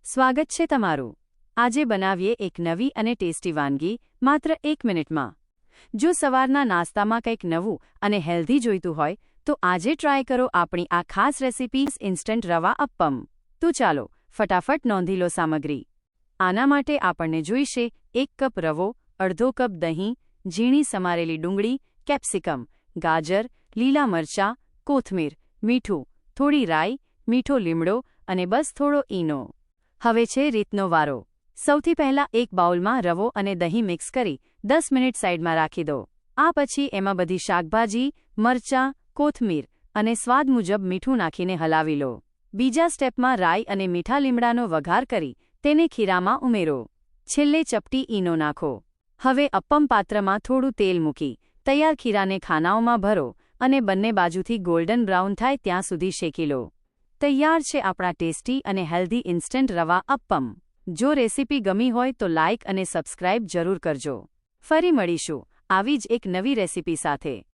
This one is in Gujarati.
સ્વાગત છે તમારું. આજે બનાવીએ એક નવી અને ટેસ્ટી વાનગી માત્ર 1 મિનિટમાં. જો સવારના નાસ્તામાં કંઈક નવું અને હેલ્ધી જોઈતું હોય તો આજે ટ્રાય કરો આપણી આ ખાસ રેસિપી ઇન્સ્ટન્ટ રવા અપ્પમ. તો ચાલો ફટાફટ નોંધી લો સામગ્રી. આના માટે આપણને જોઈશે 1 કપ રવો, અડધો કપ દહીં, ઝીણી સમારેલી ડુંગળી, કેપ્સિકમ, ગાજર, લીલા મરચાં, કોથમીર, મીઠું, થોડી રાઈ, મીઠો લીમડો અને બસ થોડો ઈનો. હવે છે રીતનો વારો. સૌથી પહેલા એક બાઉલમાં રવો અને દહીં મિક્સ કરી 10 મિનિટ સાઈડમાં રાખી દો. આ પછી એમાં બધી શાકભાજી, મરચાં, કોથમીર અને સ્વાદ મુજબ મીઠું નાખીને હલાવી લો. બીજા સ્ટેપમાં રાઈ અને મીઠા લીમડાનો વઘાર કરી તેને ખીરામાં ઉમેરો. છેલ્લે ચપટી ઈનો નાખો. હવે અપ્પમ પાત્રમાં થોડું તેલ મૂકી તૈયાર ખીરાને ખાનાઓમાં ભરો અને બંને બાજુથી ગોલ્ડન બ્રાઉન થાય ત્યાં સુધી શેકી લો. તૈયાર છે આપણા ટેસ્ટી અને હેલ્ધી ઇન્સ્ટન્ટ રવા અપ્પમ. જો રેસિપી ગમી હોય તો લાઇક અને સબસ્ક્રાઇબ જરૂર કરજો. ફરી મળીશું આવી જ એક નવી રેસિપી સાથે.